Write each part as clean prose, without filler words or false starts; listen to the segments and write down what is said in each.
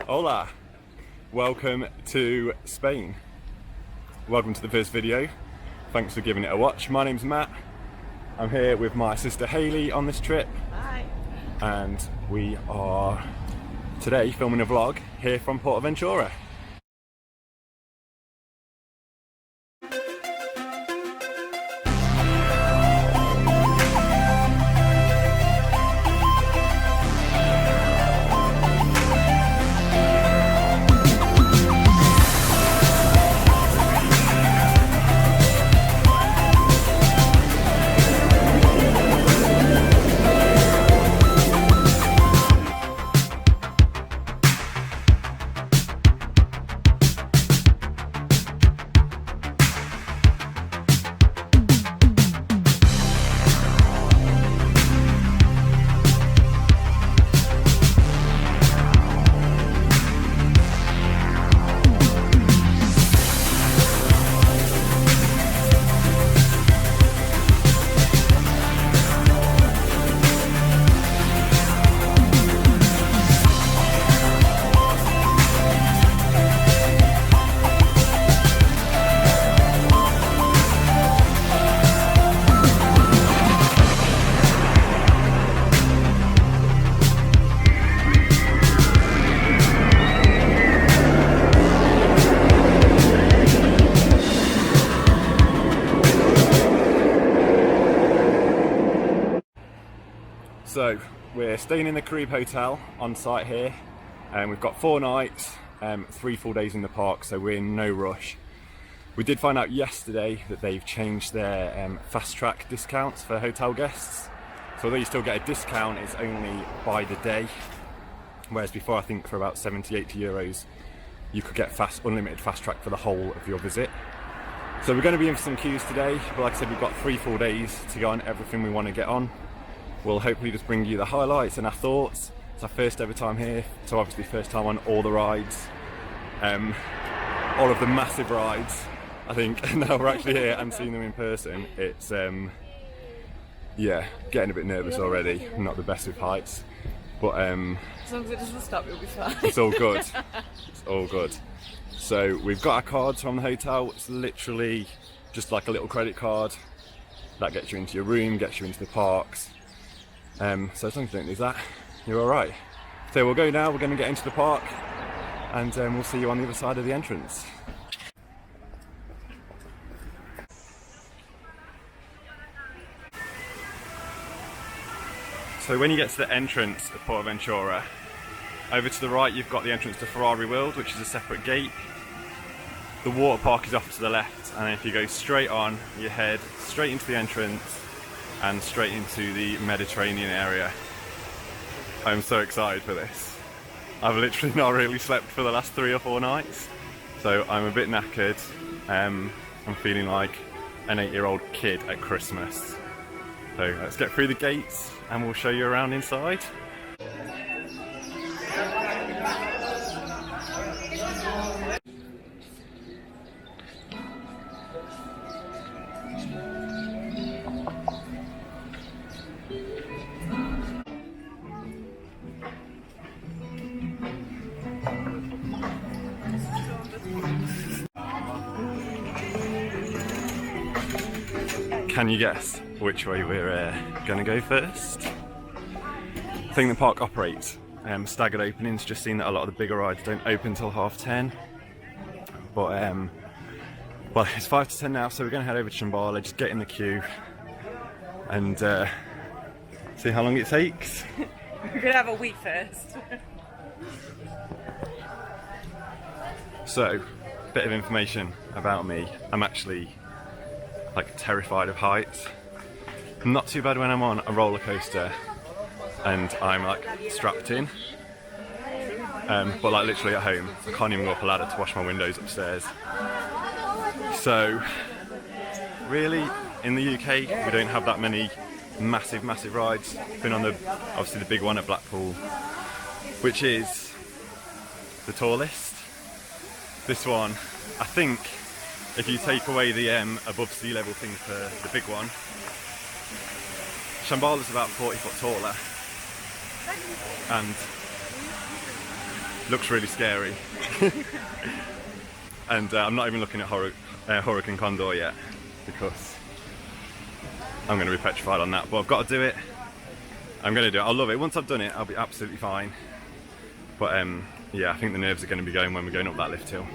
Hola! Welcome to Spain. Welcome to the first video. Thanks for giving it a watch. My name's Matt. I'm here with my sister Hayley on this trip. Hi. And we are today filming a vlog here from PortAventura. So we're staying in the Carib Hotel on site here, and we've got 4 nights, 3 full days in the park, so we're in no rush. We did find out yesterday that they've changed their fast track discounts for hotel guests. So although you still get a discount, it's only by the day, whereas before I think for about 70-80 euros you could get unlimited fast track for the whole of your visit. So we're going to be in for some queues today, but like I said, we've got 3 full days to go on everything we want to get on. We'll hopefully just bring you the highlights and our thoughts. It's our first ever time here, so obviously first time on all the rides. All of the massive rides. I think now we're actually here and seeing them in person, it's yeah, getting a bit nervous already. Not the best with heights, but as long as it doesn't stop, you'll be fine. it's all good. It's all good. So we've got our cards from the hotel. It's literally just like a little credit card that gets you into your room, gets you into the parks. So as long as you don't lose that, you're alright. So we'll go now, we're going to get into the park, and we'll see you on the other side of the entrance. So when you get to the entrance of PortAventura, over to the right you've got the entrance to Ferrari World, which is a separate gate. The water park is off to the left, and if you go straight on, you head straight into the entrance and straight into the Mediterranean area. I'm so excited for this. I've literally not really slept for the last 3 or 4 nights, so I'm a bit knackered. I'm feeling like an 8-year-old kid at Christmas. So let's get through the gates and we'll show you around inside. Can you guess which way we're going to go first? I think the park operates staggered openings. Just seen that a lot of the bigger rides don't open till 10:30. But well, it's 5 to 10 now, so we're going to head over to Shambhala, just get in the queue and see how long it takes. We're going to have a week first. So, bit of information about me. I'm actually like terrified of heights. Not too bad when I'm on a roller coaster and I'm like strapped in, but like literally at home I can't even go up a ladder to wash my windows upstairs. So really in the UK we don't have that many massive rides. Been on obviously the big one at Blackpool, which is the tallest. This one, I think, if you take away the above sea level thing for the big one, Shambhala's about 40 foot taller, and Looks really scary. And I'm not even looking at Hurricane Condor yet because I'm going to be petrified on that, but I've got to do it. I'm going to do it. I'll love it. Once I've done it, I'll be absolutely fine. But yeah, I think the nerves are going to be going when we're going up that lift hill.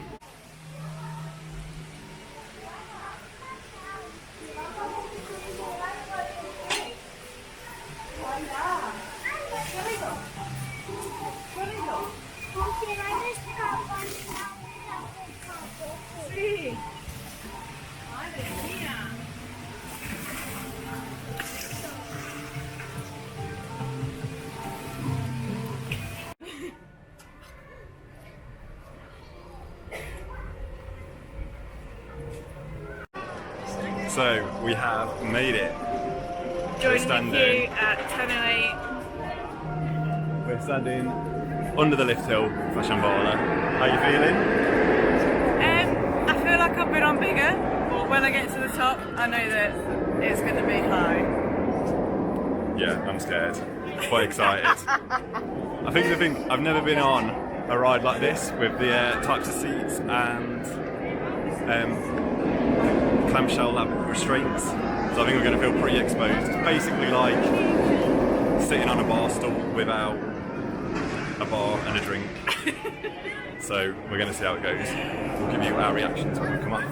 So we have made it. Joining the queue at 10:08. We're standing under the lift hill for Shambhala. How are you feeling? I feel like I've been on bigger, but when I get to the top, I know that it's going to be high. Yeah, I'm scared. Quite excited. I think I've never been on a ride like this with the types of seats and clamshell lap restraints. So I think we're going to feel pretty exposed. It's basically like sitting on a bar stool without a bar and a drink. So we're going to see how it goes. We'll give you our reactions when we come off.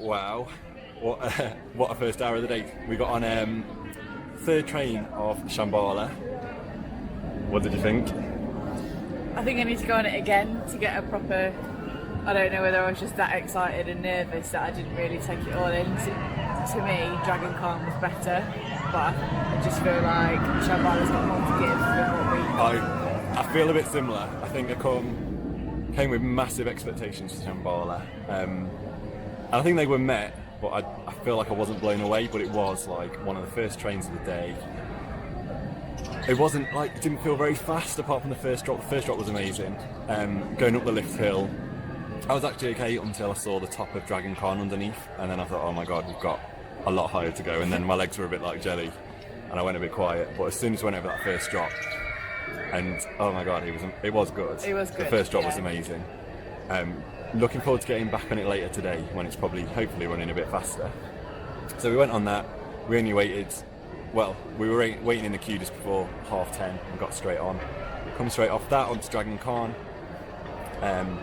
Wow, what a first hour of the day. We got on third train of Shambhala. What did you think? I think I need to go on it again to get a proper... I don't know whether I was just that excited and nervous that I didn't really take it all in. To me, Dragon Con was better, but I just feel like Shambhala's got more to give than what we... I feel a bit similar. I think I came with massive expectations for Shambhala. And I think they were met, but I feel like I wasn't blown away, but it was like one of the first trains of the day. It wasn't like, it didn't feel very fast apart from the first drop. The first drop was amazing. Going up the lift hill, I was actually okay until I saw the top of Dragon Con underneath, and then I thought, oh my god, we've got a lot higher to go, and then my legs were a bit like jelly, and I went a bit quiet, but as soon as I went over that first drop, and oh my god, it was good. It was good. The first drop yeah. was amazing. Looking forward to getting back on it later today when it's hopefully running a bit faster. So we went on that. We only waited, well, we were waiting in the queue just before 10:30 and got straight on. Come straight off that onto Dragon Con, and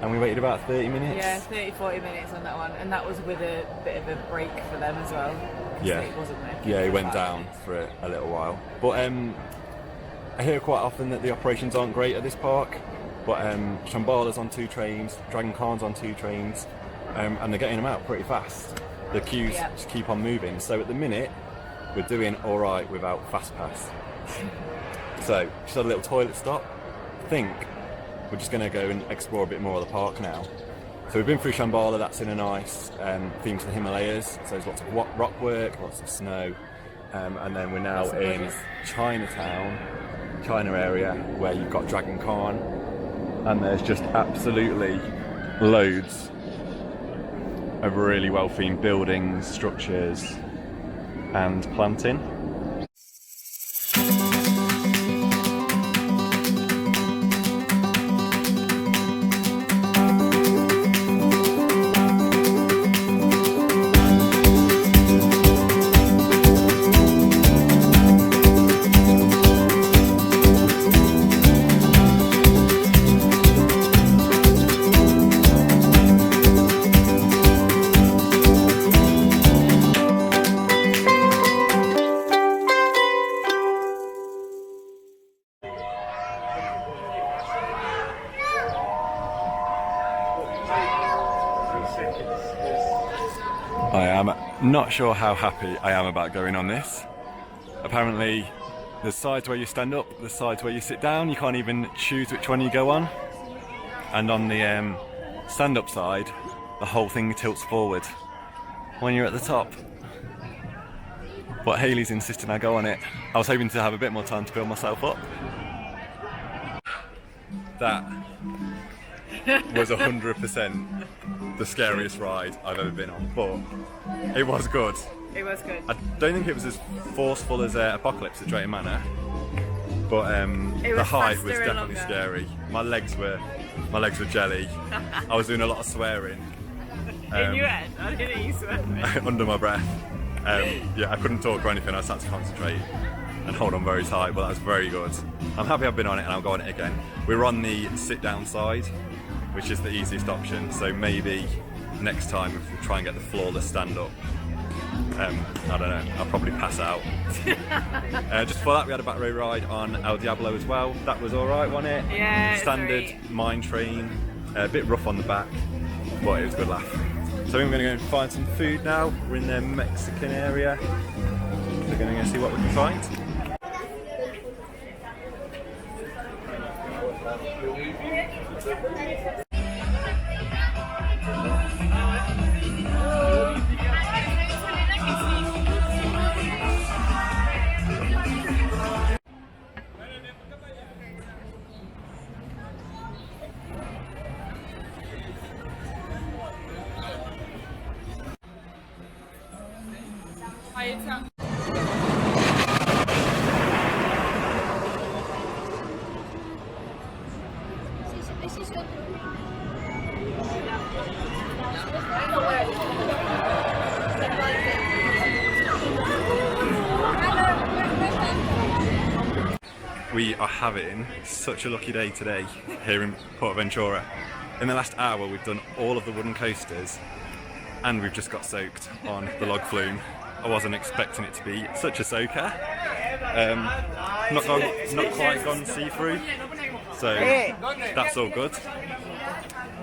we waited about 30 minutes. Yeah, 30-40 minutes on that one, and that was with a bit of a break for them as well. Yeah, it wasn't working. Yeah, it went down for a little while. But I hear quite often that the operations aren't great at this park. But Shambhala's on 2 trains, Dragon Con's on 2 trains, and they're getting them out pretty fast. The queues just keep on moving. So at the minute, we're doing all right without fast pass. So just had a little toilet stop. I think we're just going to go and explore a bit more of the park now. So we've been through Shambhala. That's in a nice theme to the Himalayas. So there's lots of rock work, lots of snow, and then we're now in Chinatown, China area, where you've got Dragon Con. And there's just absolutely loads of really well-themed buildings, structures, and planting. I am not sure how happy I am about going on this. Apparently there's sides where you stand up, there's sides where you sit down, you can't even choose which one you go on. And on the stand-up side, the whole thing tilts forward when you're at the top. But Hayley's insisting I go on it. I was hoping to have a bit more time to build myself up. That was 100% the scariest ride I've ever been on, but it was good. It was good. I don't think it was as forceful as Apocalypse at Drayton Manor, but the height was definitely scary. My legs were jelly. I was doing a lot of swearing. In your head? I didn't hear you swearing. Under my breath. Yeah, I couldn't talk or anything, I just had to concentrate and hold on very tight, but that was very good. I'm happy I've been on it and I'll go on it again. We were on the sit down side, which is the easiest option, so maybe next time if we try and get the flawless stand up, I don't know, I'll probably pass out. Just before that we had a back row ride on El Diablo as well. That was alright, wasn't it? Yeah. Standard mine train, a bit rough on the back, but it was a good laugh. So we're going to go and find some food now. We're in the Mexican area. We're going to go see what we can find. We are having such a lucky day today here in PortAventura. In the last hour we've done all of the wooden coasters and we've just got soaked on the log flume. I wasn't expecting it to be such a soaker. Not quite gone see-through, so that's all good.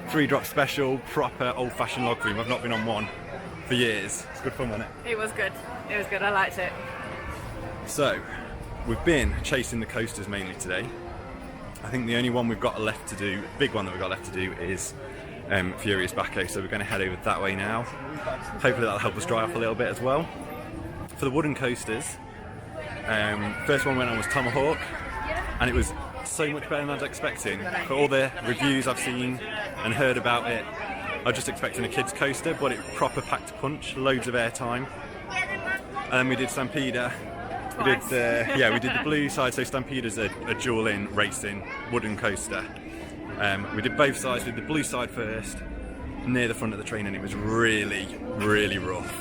3-drop special, proper old-fashioned log flume. I've not been on one for years. It's good fun, wasn't it? It was good. It was good. I liked it. So, we've been chasing the coasters mainly today. I think the only one we've got left to do, big one that we've got left to do, is Furious Baco. So we're going to head over that way now. Hopefully that'll help us dry off a little bit as well. For the wooden coasters, first one we went on was Tomahawk, and it was so much better than I was expecting. For all the reviews I've seen and heard about it, I was just expecting a kids coaster, but it proper packed a punch, loads of airtime. And then we did Stampida. We did the blue side, so Stampida's a dual-in racing wooden coaster. We did both sides. We did the blue side first, near the front of the train, and it was really, really rough.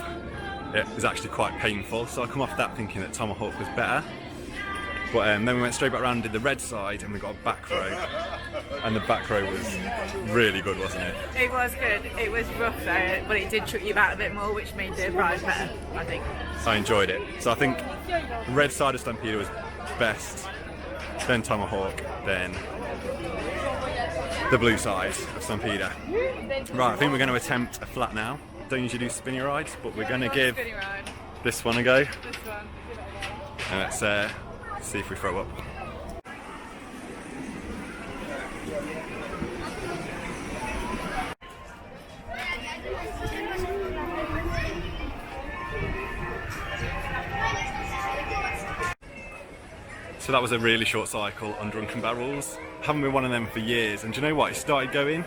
It was actually quite painful, so I come off that thinking that Tomahawk was better. But then we went straight back around and did the red side, and we got a back row, and the back row was really good, wasn't it? It was good. It was rough though, but it did trick you about a bit more, which made the ride better, I think. I enjoyed it. So I think the red side of Stampida was best, then Tomahawk, then the blue side of Stampida. Right, I think we're going to attempt a flat now. Don't usually do spinny rides, but we're going to give this one a go. This one. And let's see if we throw up. So that was a really short cycle on Drunken Barrels. Haven't been one of them for years, and do you know what? It started going,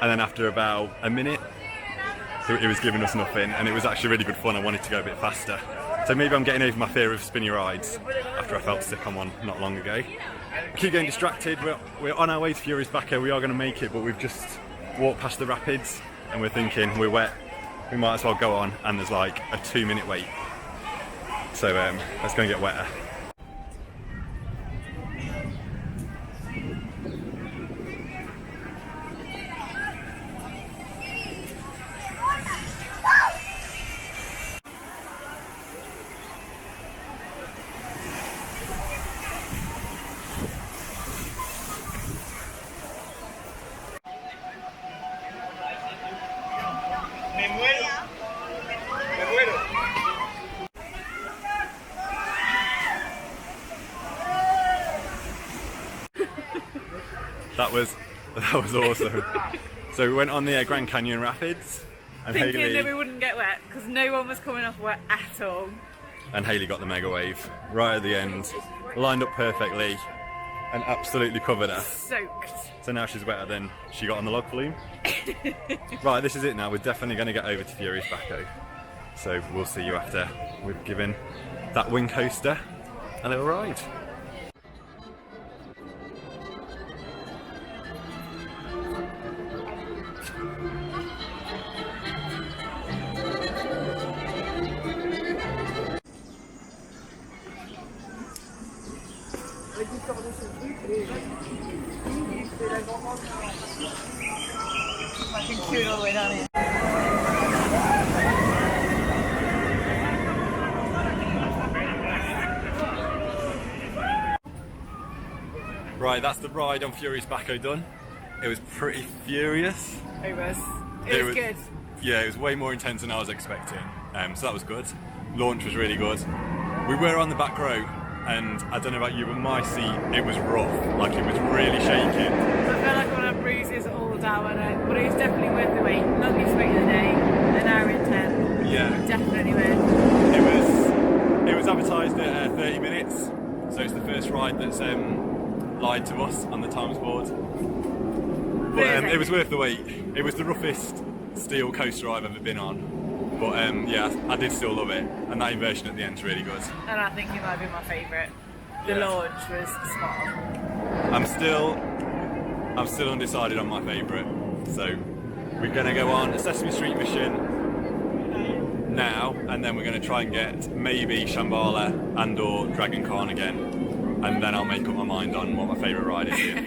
and then after about a minute, it was giving us nothing, and it was actually really good fun. I wanted to go a bit faster. So maybe I'm getting over my fear of spinny rides after I felt sick on one not long ago. We keep getting distracted. We're on our way to Furious Baco. We are going to make it, but we've just walked past the rapids, and we're thinking we're wet. We might as well go on, and there's like a 2-minute wait. So let's go and get wetter. That was awesome. So we went on the Grand Canyon Rapids, and Thinking that we wouldn't get wet because no one was coming off wet at all. And Hayley got the mega wave right at the end, lined up perfectly, and absolutely covered her. Soaked. So now she's wetter than she got on the log flume. Right, this is it now. We're definitely going to get over to Furious Bacco. So we'll see you after we've given that wing coaster a little ride. I can queue all the way down here. Right, that's the ride on Furious Bacco done. It was pretty furious. It was good. Yeah, it was way more intense than I was expecting. So that was good. Launch was really good. We were on the back row, and I don't know about you, but my seat, it was rough. Like, it was really shaking. I felt like I had bruises all down it, but it was definitely worth the wait. Longest wait of the day, an hour and 10. Yeah. Definitely worth. It was advertised at 30 minutes, so it's the first ride that's lied to us on the times board. But it was worth the wait. It was the roughest steel coaster I've ever been on. But yeah, I did still love it, and that inversion at the end's really good. And I think it might be my favourite. The launch was spot on. I'm still undecided on my favourite. So we're going to go on a Sesame Street mission now, and then we're going to try and get maybe Shambhala and or Dragon Khan again, and then I'll make up my mind on what my favourite ride is here.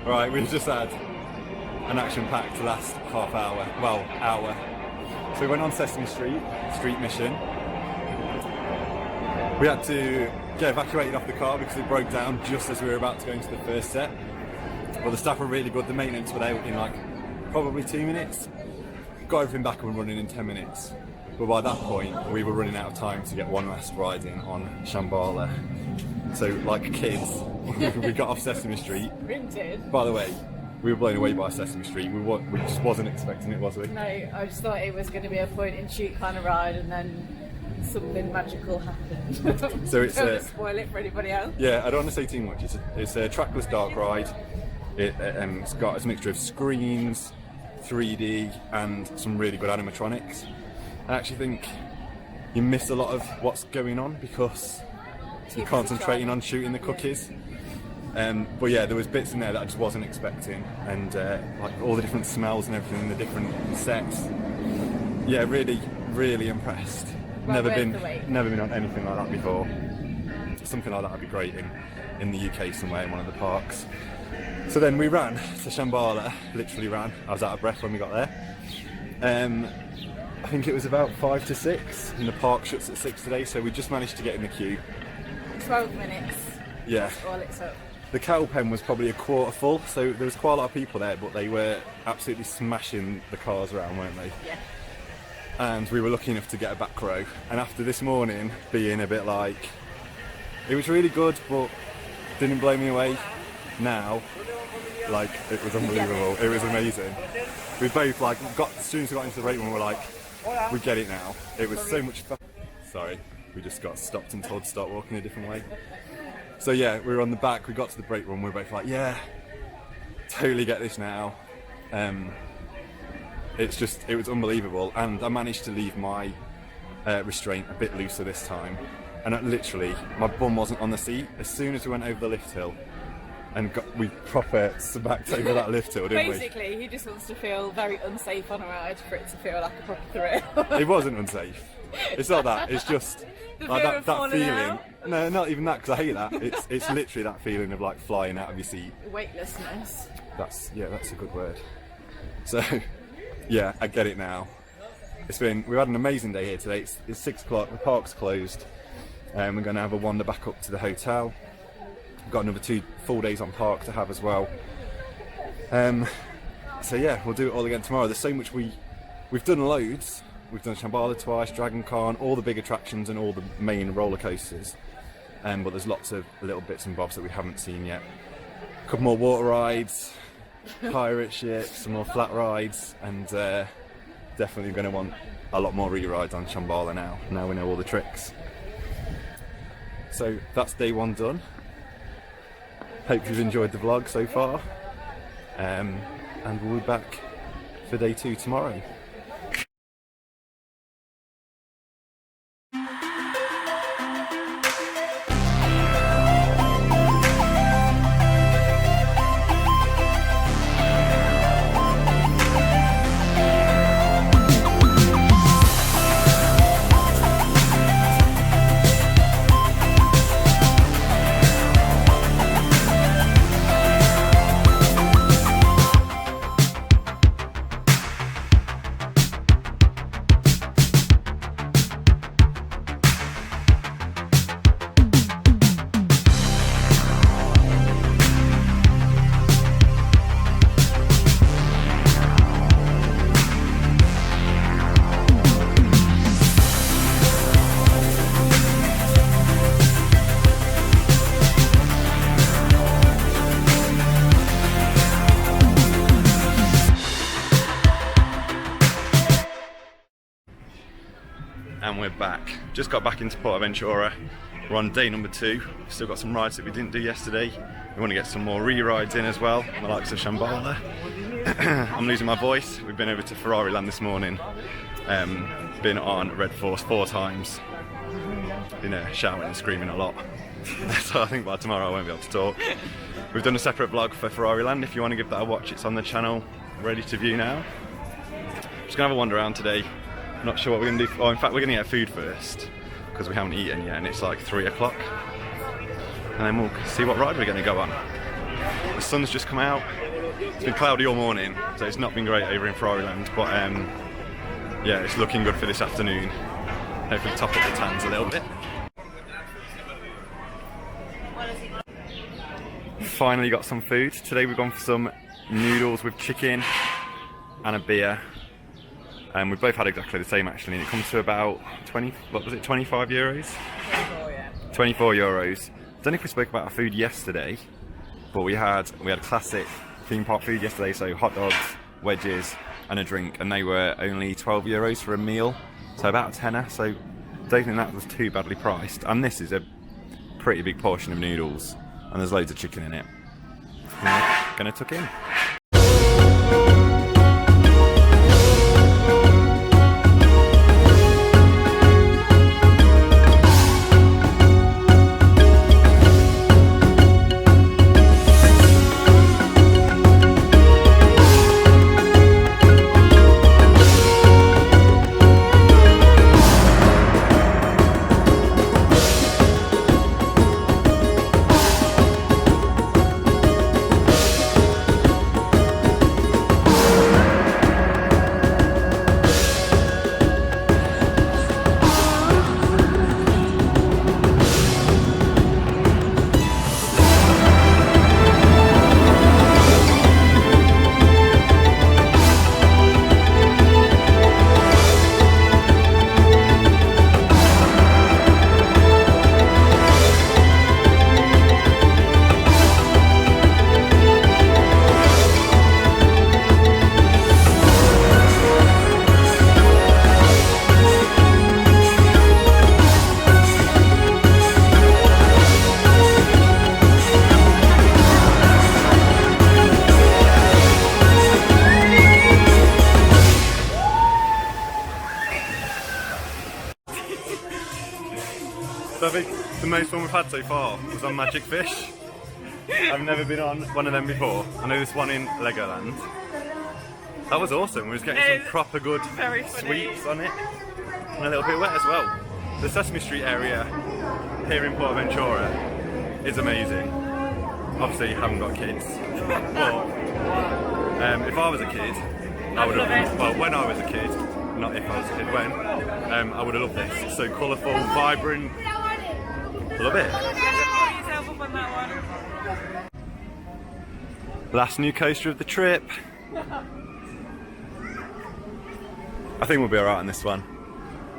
Right, we've just had an action-packed last half hour, well, hour. So we went on Sesame Street mission. We had to get evacuated off the car because it broke down just as we were about to go into the first set. But the staff were really good, the maintenance were there in like probably 2 minutes. Got everything back up and running in 10 minutes. But by that point, we were running out of time to get one last ride in on Shambhala. So like kids, we got off Sesame Street. Printed. By the way, we were blown away by Sesame Street. We just wasn't expecting it, was we? No, I just thought it was going to be a point and shoot kind of ride, and then something magical happened. So it's don't spoil it for anybody else. Yeah, I don't want to say too much. It's a trackless dark ride. It's got a mixture of screens, 3D, and some really good animatronics. I actually think you miss a lot of what's going on because you're concentrating on shooting the cookies. But yeah, there was bits in there that I just wasn't expecting, and like all the different smells and everything, the different sets. Yeah, really, really impressed. Well, Never been on anything like that before. Something like that would be great in the UK somewhere in one of the parks. So then we ran to Shambhala, literally ran. I was out of breath when we got there. I think it was about 5 to 6, and the park shuts at 6 today, so we just managed to get in the queue. 12 minutes. Yeah. That's all it took. The cow pen was probably a quarter full, so there was quite a lot of people there, but they were absolutely smashing the cars around, weren't they? Yeah. And we were lucky enough to get a back row. And after this morning being a bit like, it was really good, but didn't blow me away. Now, like, it was unbelievable. It was amazing. We both as soon as we got into the break room, we were like, we get it now. It was so much fun. Sorry, we just got stopped and told to start walking a different way. So yeah, we were on the back, we got to the break room, we were both like, yeah, totally get this now. It was unbelievable, and I managed to leave my restraint a bit looser this time. And literally, my bum wasn't on the seat. As soon as we went over the lift hill, and we proper smacked over that lift hill, didn't we? Basically, he just wants to feel very unsafe on a ride for it to feel like a proper thrill. It wasn't unsafe. It's not that. It's just like that feeling. Out. No, not even that, because I hate that. It's literally that feeling of like flying out of your seat. Weightlessness. That's a good word. So, yeah, I get it now. We've had an amazing day here today. It's 6 o'clock. The park's closed. We're going to have a wander back up to the hotel. We've got another 2 full days on park to have as well. So yeah, we'll do it all again tomorrow. There's so much we've done loads. We've done Shambhala twice, Dragon Khan, all the big attractions and all the main roller coasters. But there's lots of little bits and bobs that we haven't seen yet. A couple more water rides, pirate ships, some more flat rides, and definitely going to want a lot more re-rides on Shambhala now we know all the tricks. So that's day one done. Hope you've enjoyed the vlog so far, and we'll be back for day two tomorrow. And we're back. Just got back into PortAventura. We're on day number 2. Still got some rides that we didn't do yesterday. We want to get some more re-rides in as well, the likes of Shambhala. I'm losing my voice. We've been over to Ferrari Land this morning. Been on Red Force 4 times. Been shouting and screaming a lot. So I think by tomorrow I won't be able to talk. We've done a separate vlog for Ferrari Land. If you want to give that a watch, it's on the channel, ready to view now. Just gonna have a wander around today. Not sure what we're gonna do. Oh, in fact, we're gonna get food first because we haven't eaten yet, and it's like 3 o'clock. And then we'll see what ride we're gonna go on. The sun's just come out. It's been cloudy all morning, so it's not been great over in Ferrari Land. But yeah, it's looking good for this afternoon. Hopefully, top up the tans a little bit. Finally got some food. Today we've gone for some noodles with chicken and a beer. And we both had exactly the same actually, and it comes to about 25 euros? 24, yeah. 24 euros. I don't know if we spoke about our food yesterday, but we had classic theme park food yesterday, so hot dogs, wedges and a drink, and they were only 12 euros for a meal, so about a tenner, so I don't think that was too badly priced. And this is a pretty big portion of noodles, and there's loads of chicken in it. Gonna tuck in. So I think the most fun we've had so far was on Magic Fish. I've never been on one of them before. I know there's one in Legoland. That was awesome. We was getting some proper good sweeps on it. And a little bit wet as well. The Sesame Street area here in PortAventura is amazing. Obviously you haven't got kids. But if I was a kid, I would have been, well, when I was a kid, not if I was a kid, when, I would have loved this. It's so colourful, vibrant. Love it. Last new coaster of the trip. I think we'll be alright on this one.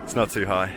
It's not too high.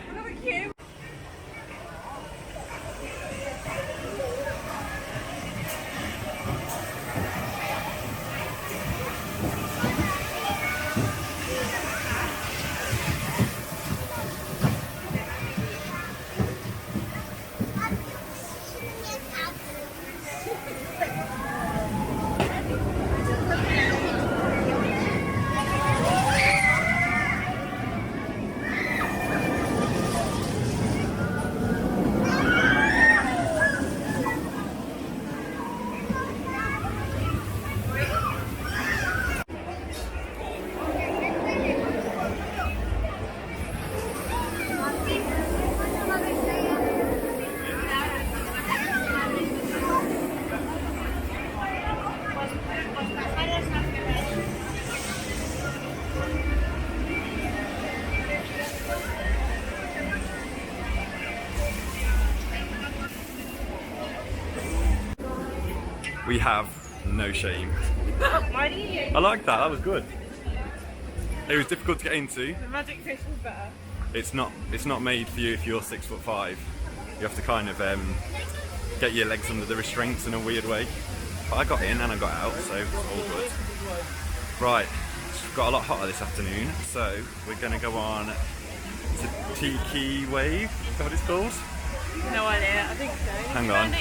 we have no shame. Why do you? I like that, that was good. It was difficult to get into. The magic fish was better. It's not made for you if you're 6'5". You have to kind of get your legs under the restraints in a weird way. But I got in and I got out, so it's all good. Right, it's got a lot hotter this afternoon, so we're gonna go on to Tiki Wave, is that what it's called? No idea, I think so. Hang on.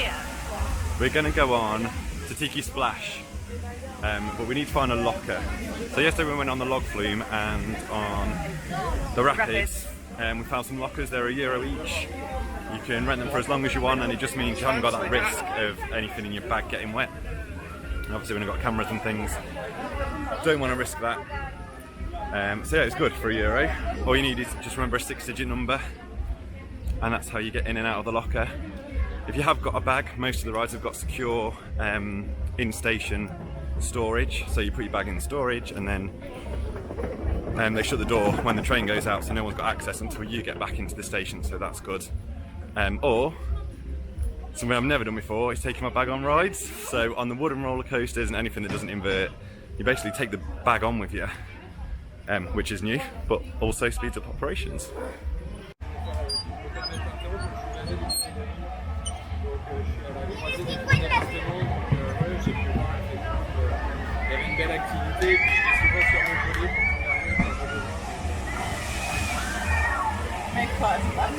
We're gonna go on to Tiki Splash, but we need to find a locker. So yesterday we went on the log flume and on the rapids. We found some lockers, they're €1 each. You can rent them for as long as you want, and it just means you haven't got that risk of anything in your bag getting wet. And obviously when you've got cameras and things, don't want to risk that. So yeah, it's good for €1. All you need is just remember a 6-digit number, and that's how you get in and out of the locker. If you have got a bag, most of the rides have got secure in-station storage, so you put your bag in storage and then they shut the door when the train goes out, so no one's got access until you get back into the station, so that's good. Or something I've never done before is taking my bag on rides. So on the wooden roller coasters and anything that doesn't invert, you basically take the bag on with you, which is new, but also speeds up operations. Make quite a splash.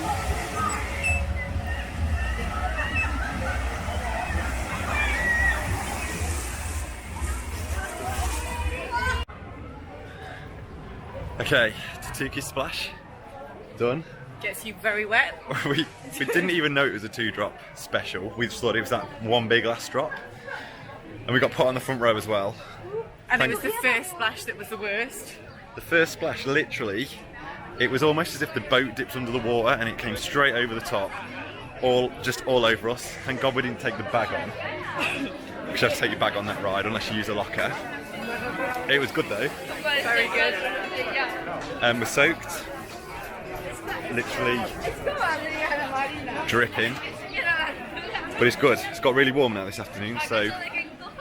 Okay, Tiki Splash, done. Gets you very wet. we didn't even know it was a 2-drop special. We just thought it was that one big last drop. And we got put on the front row as well. And it was the first splash that was the worst. The first splash, literally, it was almost as if the boat dipped under the water and it came straight over the top, just all over us. Thank God we didn't take the bag on. Because you have to take your bag on that ride unless you use a locker. It was good though. Very good. We're soaked. Literally dripping. But it's good. It's got really warm now this afternoon, so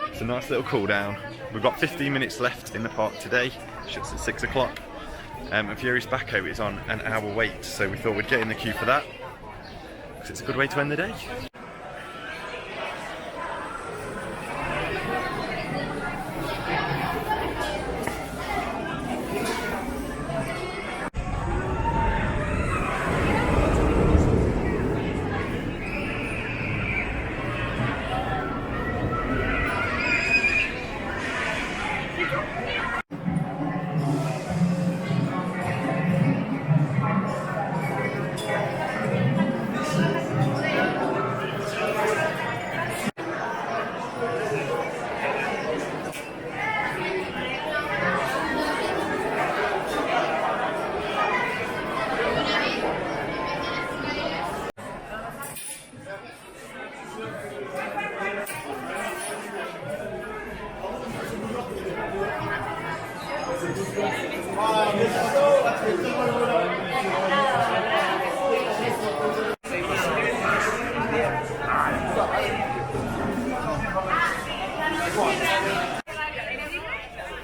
it's a nice little cool down. We've got 15 minutes left in the park today. Shuts at 6 o'clock. And Furious Backhoe is on an hour wait, so we thought we'd get in the queue for that, because it's a good way to end the day.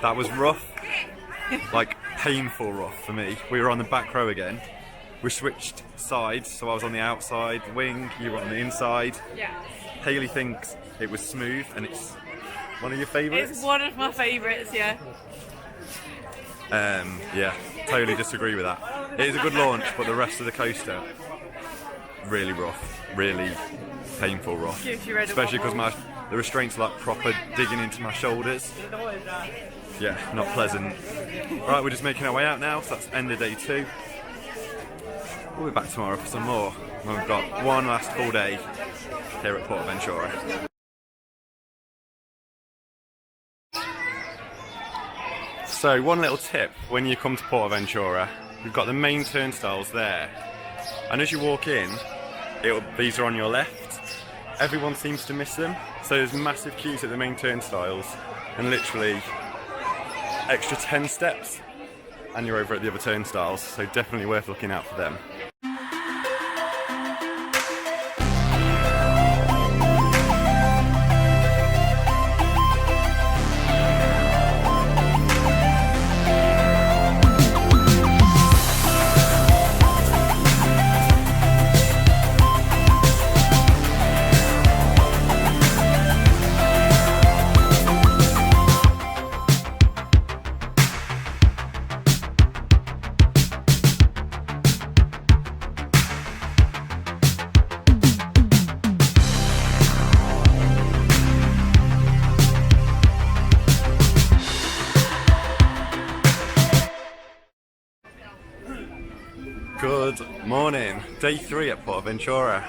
That was rough, like painful rough for me. We were on the back row again. We switched sides, so I was on the outside wing, you were on the inside. Yeah. Hayley thinks it was smooth, and it's one of your favourites? It's one of my favourites, yeah. Yeah, totally disagree with that. It is a good launch, but the rest of the coaster, really rough, really painful rough. Gives you red Especially because the restraints are like proper digging into my shoulders. Yeah, not pleasant. Right, we're just making our way out now, so that's end of day 2. We'll be back tomorrow for some more. And we've got one last full day here at PortAventura. So one little tip when you come to PortAventura, we've got the main turnstiles there, and as you walk in, these are on your left. Everyone seems to miss them, so there's massive queues at the main turnstiles, and literally extra 10 steps and you're over at the other turnstiles, so definitely worth looking out for them. Good morning, day 3 at PortAventura.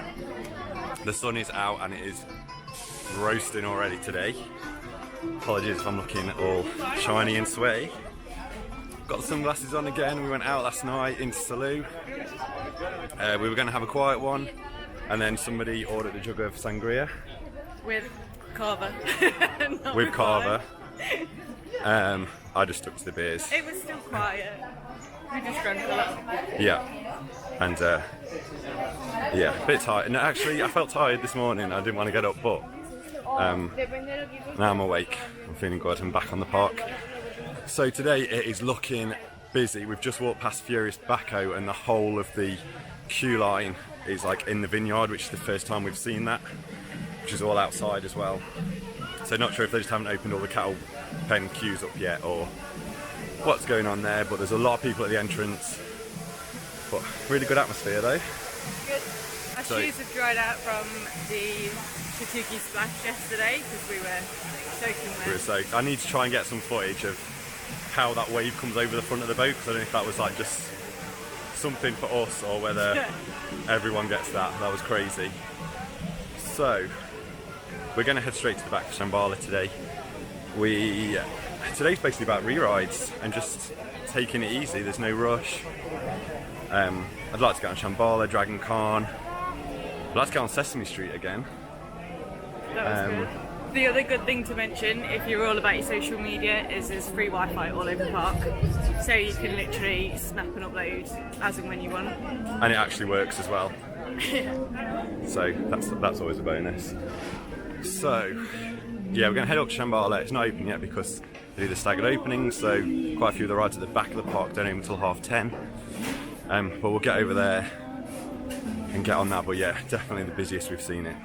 The sun is out and it is roasting already today. Apologies if I'm looking all shiny and sweaty. Got the sunglasses on again. We went out last night into Salou. We were going to have a quiet one and then somebody ordered a jug of sangria. With Carver. With Carver. I just stuck to the beers. It was still quiet. We just drank a lot. Yeah. And yeah, a bit tired. No, actually, I felt tired this morning. I didn't want to get up, but now I'm awake. I'm feeling good. I'm back on the park. So today it is looking busy. We've just walked past Furious Baco and the whole of the queue line is like in the vineyard, which is the first time we've seen that, which is all outside as well. So not sure if they just haven't opened all the cattle pen queues up yet or what's going on there, but there's a lot of people at the entrance. But really good atmosphere though. Good. Our shoes have dried out from the Shituki splash yesterday because we were soaking wet. We were soaked. I need to try and get some footage of how that wave comes over the front of the boat, because I don't know if that was like just something for us or whether everyone gets that. That was crazy. So we're going to head straight to the back of Shambhala today. Today's basically about re-rides and just taking it easy. There's no rush. I'd like to get on Shambhala, Dragon Khan. I'd like to get on Sesame Street again. That was good. The other good thing to mention, if you're all about your social media, is there's free Wi-Fi all over the park. So you can literally snap and upload as and when you want. And it actually works as well. So that's always a bonus. So yeah, we're going to head up to Shambhala. It's not open yet because they do the staggered opening, so quite a few of the rides at the back of the park don't open until 10:30. But we'll get over there and get on that. But yeah, definitely the busiest we've seen it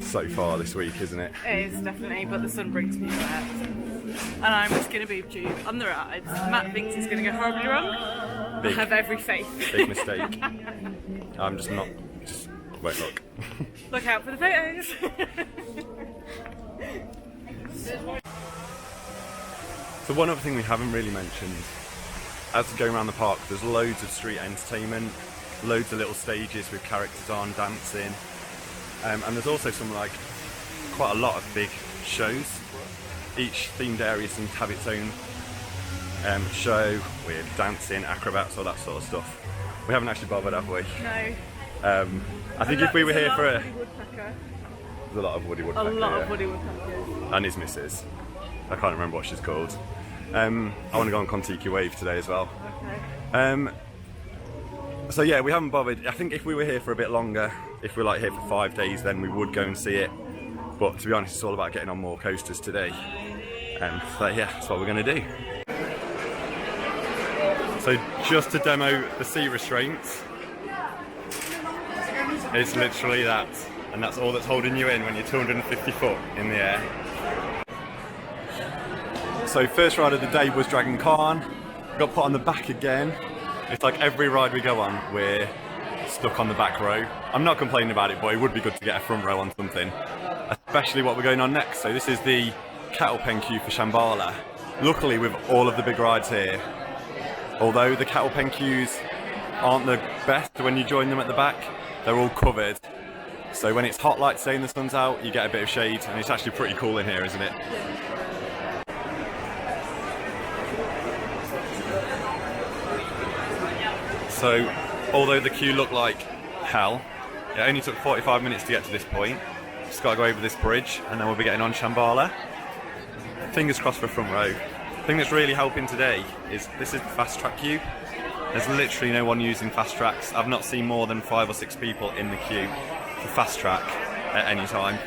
so far this week, isn't it? It is definitely, but the sun brings people out. And I'm just going to boob tube on the rides. Matt thinks it's going to go horribly wrong. I have every faith. Big mistake. I'm just not. Just won't look. Look out for the photos. So one other thing we haven't really mentioned, as we're going around the park, there's loads of street entertainment, loads of little stages with characters on, dancing, and there's also quite a lot of big shows. Each themed area seems to have its own show with dancing, acrobats, all that sort of stuff. We haven't actually bothered, have we? No. I think if we were here for there's a lot of Woody Woodpecker. A lot of Woody Woodpeckers. And his missus. I can't remember what she's called. I want to go on Kontiki Wave today as well. Okay. So yeah, we haven't bothered. I think if we were here for a bit longer, if we're like here for 5 days, then we would go and see it. But to be honest, it's all about getting on more coasters today. So yeah, that's what we're going to do. So just to demo the seat restraints, it's literally that. And that's all that's holding you in when you're 250 foot in the air. So first ride of the day was Dragon Khan. Got put on the back again. It's like every ride we go on, we're stuck on the back row. I'm not complaining about it, but it would be good to get a front row on something. Especially what we're going on next. So this is the cattle pen queue for Shambhala. Luckily with all of the big rides here, although the cattle pen queues aren't the best when you join them at the back, they're all covered. So when it's hot like today and the sun's out, you get a bit of shade, and it's actually pretty cool in here, isn't it? So although the queue looked like hell, it only took 45 minutes to get to this point. Just got to go over this bridge and then we'll be getting on Shambhala. Fingers crossed for front row. The thing that's really helping today is this is the fast track queue. There's literally no one using fast tracks. I've not seen more than 5 or 6 people in the queue for fast track at any time.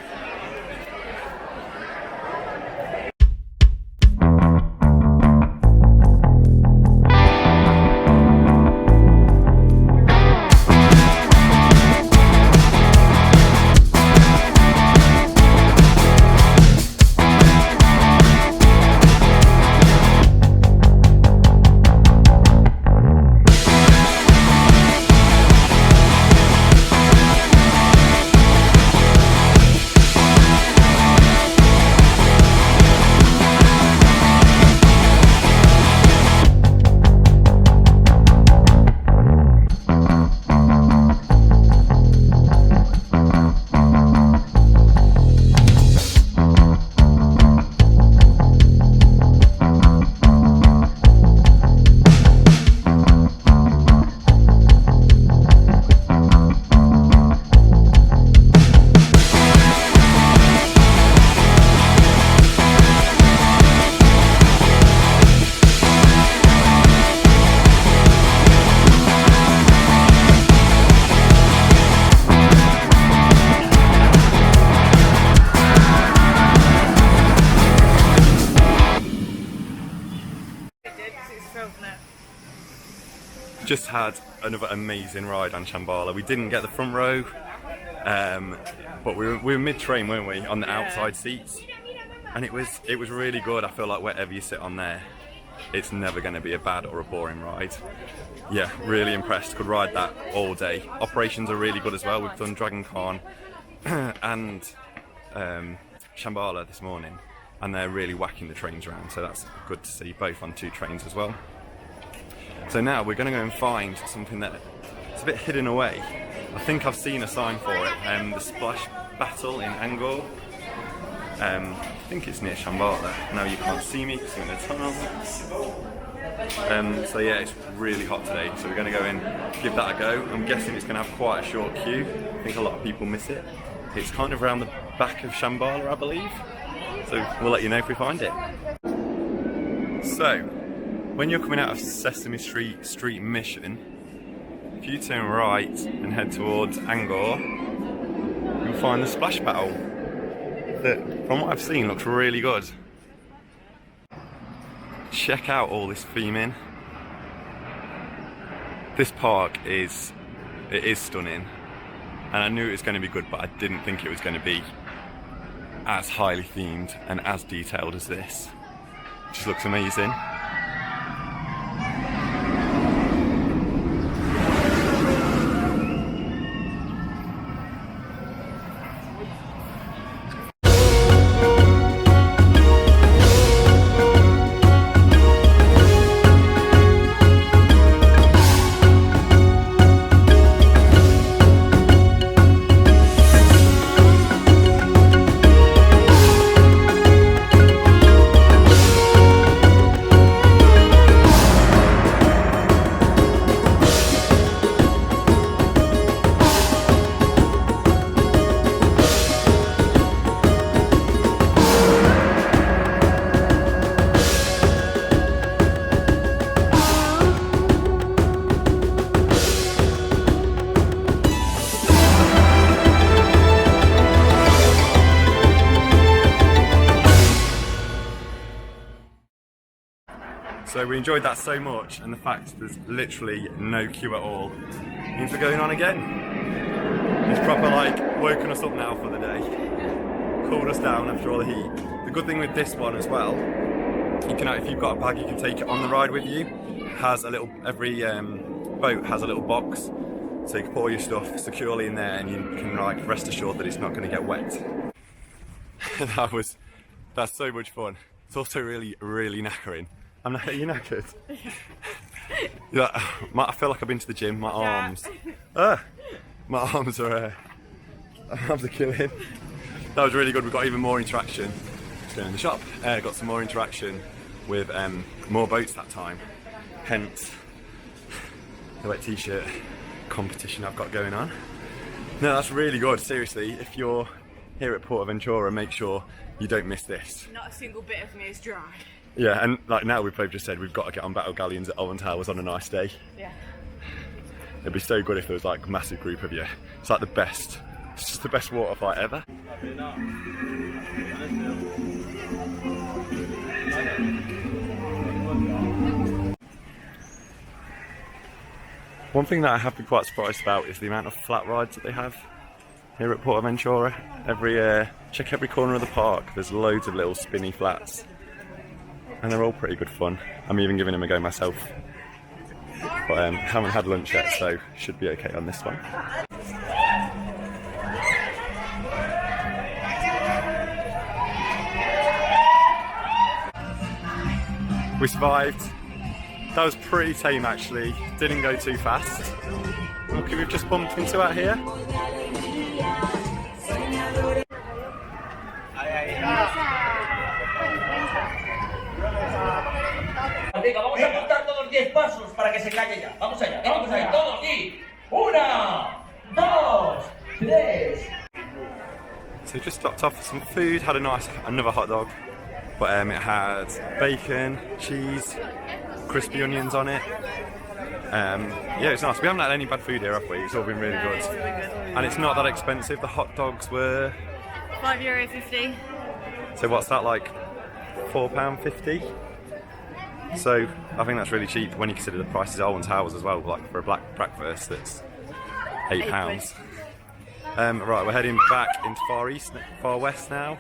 Frozen it. Just had another amazing ride on Shambhala. We didn't get the front row, but we were mid-train, weren't we, on the outside seats, and it was really good. I feel like wherever you sit on there, it's never going to be a bad or a boring ride. Yeah, really impressed. Could ride that all day. Operations are really good as well. We've done Dragon Khan and Shambhala this morning, and they're really whacking the trains around, so that's good to see, both on 2 trains as well. So now we're going to go and find something that's a bit hidden away. I think I've seen a sign for it, the Splash Battle in Angkor. I think it's near Shambhala. Now you can't see me because I'm in a tunnel. So yeah, it's really hot today, so we're going to go and give that a go. I'm guessing it's going to have quite a short queue. I think a lot of people miss it. It's kind of around the back of Shambhala, I believe. So we'll let you know if we find it. So, when you're coming out of Sesame Street Mission, if you turn right and head towards Angkor, you'll find the Splash Battle that, from what I've seen, looks really good. Check out all this theming. This park is stunning, and I knew it was going to be good, but I didn't think it was going to be as highly themed and as detailed as this. It just looks amazing. So we enjoyed that so much, and the fact there's literally no queue at all means we're going on again. It's proper like woken us up now for the day, cooled us down after all the heat. The good thing with this one as well, you can, if you've got a bag, you can take it on the ride with you. It has a little, every boat has a little box, so you can put all your stuff securely in there, and you can like rest assured that it's not going to get wet. That's so much fun. It's also really knackering. Are you knackered? Yeah, I feel like I've been to the gym. My arms, are killing. That was really good. We got even more interaction. Just going in the shop. Got some more interaction with more boats that time. Hence the wet t-shirt competition I've got going on. No, that's really good. Seriously, if you're here at PortAventura, make sure you don't miss this. Not a single bit of me is dry. Yeah, and like now we've both just said we've got to get on battle galleons at Owen Towers on a nice day. Yeah. It'd be so good if there was like a massive group of you. It's like the best, it's just the best water fight ever. One thing that I have been quite surprised about is the amount of flat rides that they have here at PortAventura. Check every corner of the park, there's loads of little spinny flats. And they're all pretty good fun. I'm even giving them a go myself. But haven't had lunch yet, so should be okay on this one. We survived. That was pretty tame actually. Didn't go too fast. Look, we've just bumped into out here. Venga, vamos a contar todos 10 pasos para que se calle ya. Vamos allá, todos aquí. 1, 2, 3. So we just stopped off for some food, had another hot dog, but it had bacon, cheese, crispy onions on it. Yeah, it's nice. We haven't had any bad food here, have we? It's all been really good. It's really good. And it's not that expensive. The hot dogs were €5.50. So what's that, like £4.50? So I think that's really cheap when you consider the prices are on towers as well. Like for a black breakfast, that's £8. Right, we're heading back into Far West now.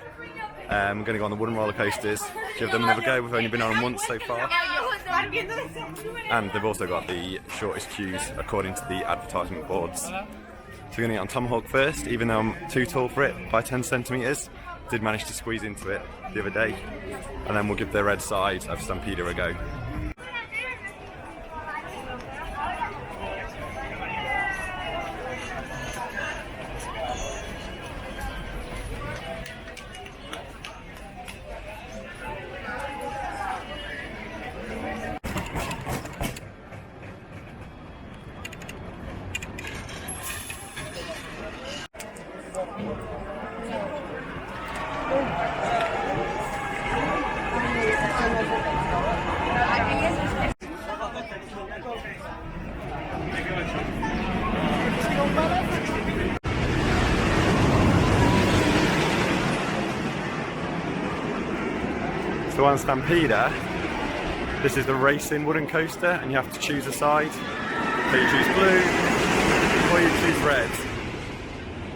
We're going to go on the wooden roller coasters, give them another go. We've only been on them once so far. And they've also got the shortest queues according to the advertisement boards. So we're going to get on Tomahawk first, even though I'm too tall for it by 10 centimetres. Did manage to squeeze into it the other day. And then we'll give the red side of Stampida a go. So on Stampida, this is the racing wooden coaster, and you have to choose a side. So you choose blue or you choose red.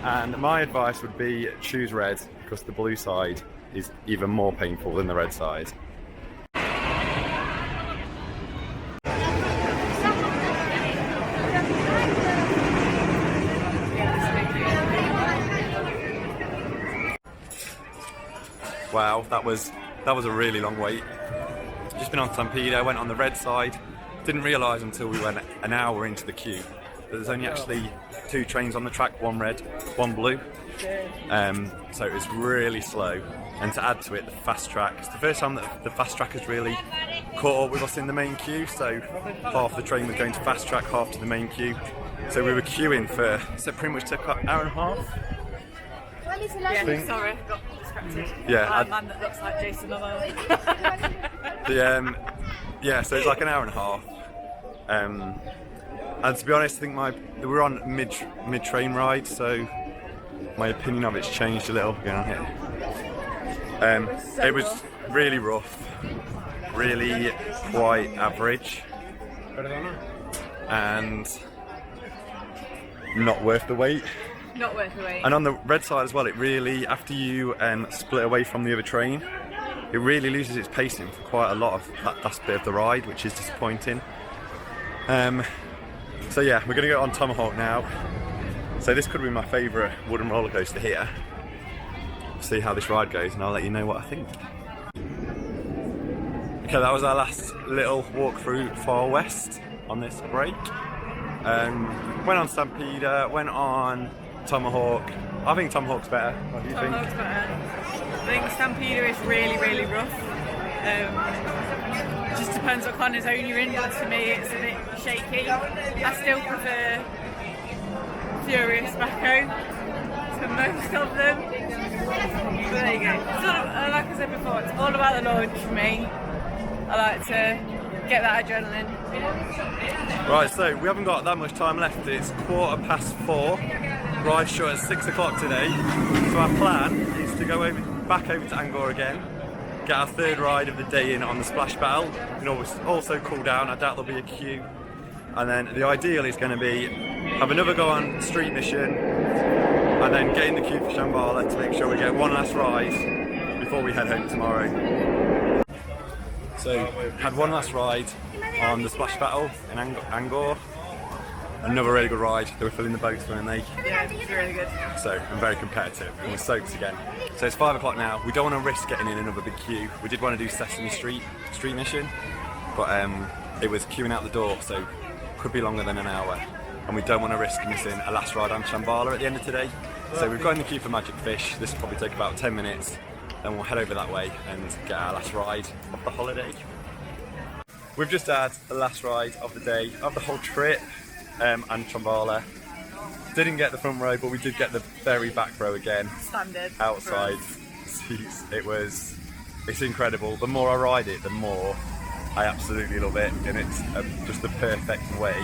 And my advice would be choose red, because the blue side is even more painful than the red side. Wow, that was a really long wait. Just been on Stampida, went on the red side. Didn't realise until we went an hour into the queue that there's only actually 2 trains on the track, one red, one blue. So it was really slow. And to add to it, the fast track. It's the first time that the fast track has really caught up with us in the main queue. So half the train was going to fast track, half to the main queue. So we were queuing for, so it pretty much took about an hour and a half. Yeah, sorry, I got distracted. Yeah, A man that looks like Jason Momoa. Yeah, so it's like an hour and a half. And to be honest, I think we're on mid train ride, so my opinion of it's changed a little going on here. It was really rough, really quite average, and not worth the wait. Not worth the wait. And on the red side as well, it really, after you split away from the other train, it really loses its pacing for quite a lot of that last bit of the ride, which is disappointing. So yeah, we're going to go on Tomahawk now. So this could be my favourite wooden roller coaster here. See how this ride goes, and I'll let you know what I think. Okay, that was our last little walk through Far West on this break. Went on Stampida, went on Tomahawk. I think Tomahawk's better. What do you think? Tomahawk's better. I think Stampida is really, really rough. Just depends what kind of zone you're in, but to me it's a bit shaky. I still prefer Furious Baco to most of them. But there you go. Sort of, like I said before, it's all about the launch for me. I like to get that adrenaline. Right, so we haven't got that much time left. It's 4:15. Ride short at 6 o'clock today. So our plan is to go back over to Angkor again, get our third ride of the day in on the splash battle. You can also cool down. I doubt there'll be a queue. And then the ideal is going to be have another go on street mission, and then get in the queue for Shambhala to make sure we get one last ride before we head home tomorrow. So had one last ride on the splash battle in Angkor. Another really good ride. They were filling the boats, weren't they? Yeah, it's really good. So, and very competitive, and we're soaked again. So it's 5 o'clock now. We don't want to risk getting in another big queue. We did want to do Sesame Street mission, but it was queuing out the door, so could be longer than an hour. And we don't want to risk missing a last ride on Shambhala at the end of today. So we've got in the queue for Magic Fish. This will probably take about 10 minutes. Then we'll head over that way and get our last ride of the holiday. We've just had the last ride of the day, of the whole trip. And Shambhala. Didn't get the front row, but we did get the very back row again. Standard. Outside seats. It's incredible. The more I ride it, the more I absolutely love it, and it's just the perfect way.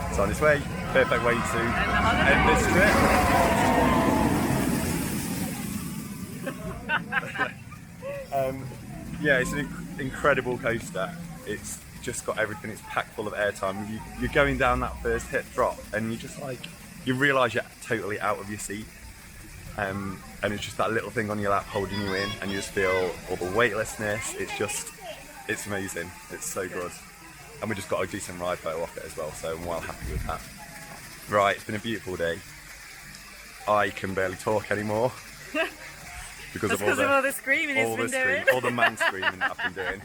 It's on its way, perfect way to end this trip. Yeah, it's an incredible coaster. It's just got everything. It's packed full of airtime. You're going down that first hip drop, and you just like, you realise you're totally out of your seat. And it's just that little thing on your lap holding you in, and you just feel all the weightlessness. It's amazing. It's so good. And we just got a decent ride photo off it as well, so I'm well happy with that. Right, it's been a beautiful day. I can barely talk anymore because of all the screaming he's been doing. All the man screaming that I've been doing.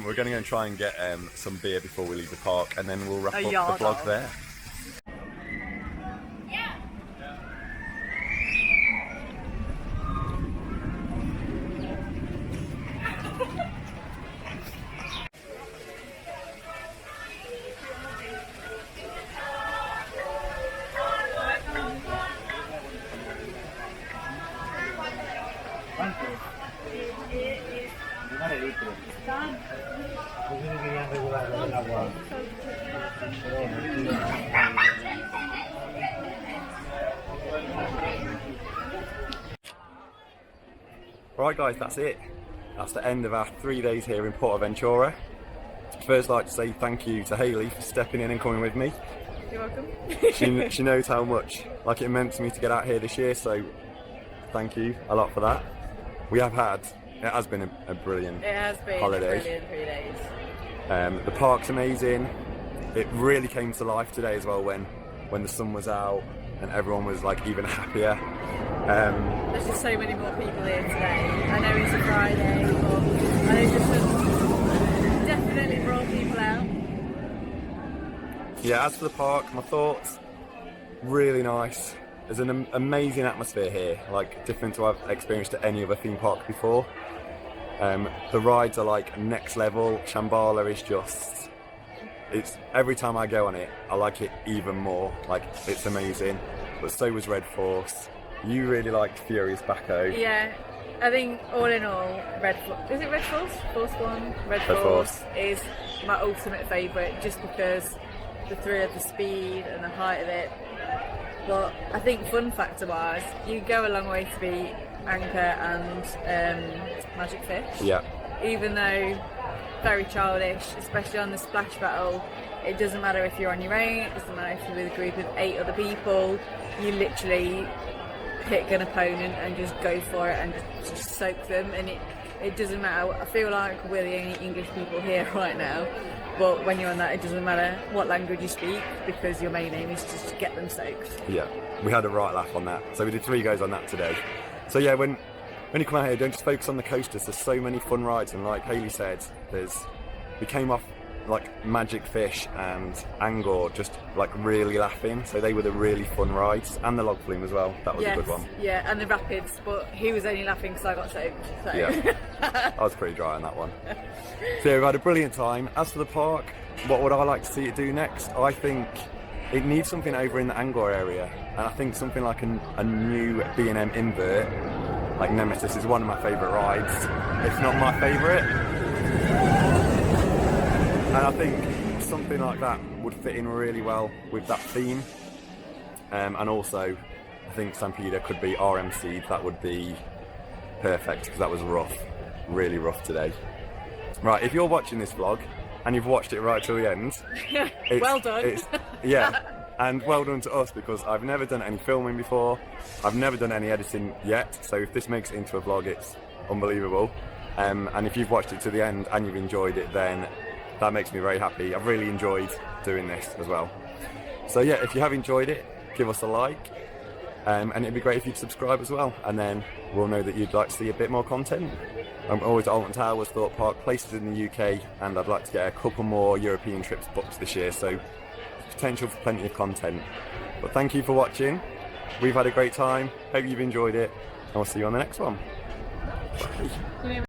We're going to go and try and get some beer before we leave the park, and then we'll wrap up the vlog there. Right guys, that's it. That's the end of our 3 days here in PortAventura. First, I'd like to say thank you to Hayley for stepping in and coming with me. You're welcome. She knows how much it meant to me to get out here this year, so thank you a lot for that. It has been a brilliant holiday. It has been a brilliant 3 days. The park's amazing. It really came to life today as well when the sun was out and everyone was like even happier. There's just so many more people here today. I know it's a Friday, but I know just definitely brought people out. Yeah, as for the park, my thoughts, really nice. There's an amazing atmosphere here, like different to I've experienced at any other theme park before. The rides are like next level. Shambhala is just, it's every time I go on it, I like it even more. Like, it's amazing. But so was Red Force. You really liked Furious Bacco. Yeah, I think all in all, is it Red Force? Force One? Red Force is my ultimate favourite, just because the thrill of the speed and the height of it. But I think fun factor wise, you go a long way to beat Anchor and Magic Fish. Yeah. Even though very childish, especially on the splash battle, it doesn't matter if you're on your own, it doesn't matter if you're with a group of 8 other people, you literally pick an opponent and just go for it and just soak them, and it doesn't matter. I feel like we're the only English people here right now, but when you're on that, it doesn't matter what language you speak, because your main aim is just to get them soaked. Yeah, we had a right laugh on that. So we did 3 goes on that today. So yeah, when you come out here, don't just focus on the coasters. There's so many fun rides, and like Hayley said, we came off like Magic Fish and Angor just like really laughing, so they were the really fun rides, and the log flume as well. That was a good one. Yeah, and the rapids, but he was only laughing because I got soaked. So. Yeah, I was pretty dry on that one. So yeah, we've had a brilliant time. As for the park, what would I like to see it do next? I think it needs something over in the Angor area, and I think something like a new B&M invert, like Nemesis, is one of my favourite rides, if not my favourite. And I think something like that would fit in really well with that theme. And also, I think Stampida could be RMC'd. That would be perfect, because that was rough, really rough today. Right, if you're watching this vlog and you've watched it right till the end, well done. Yeah, and well done to us, because I've never done any filming before. I've never done any editing yet, so if this makes it into a vlog, it's unbelievable. And if you've watched it to the end and you've enjoyed it, then that makes me very happy. I've really enjoyed doing this as well. So yeah, if you have enjoyed it, give us a like, and it'd be great if you'd subscribe as well, and then we'll know that you'd like to see a bit more content. I'm always at Alton Towers, Thorpe Park, places in the UK, and I'd like to get a couple more European trips booked this year, so potential for plenty of content. But thank you for watching. We've had a great time. Hope you've enjoyed it, and we'll see you on the next one. Bye.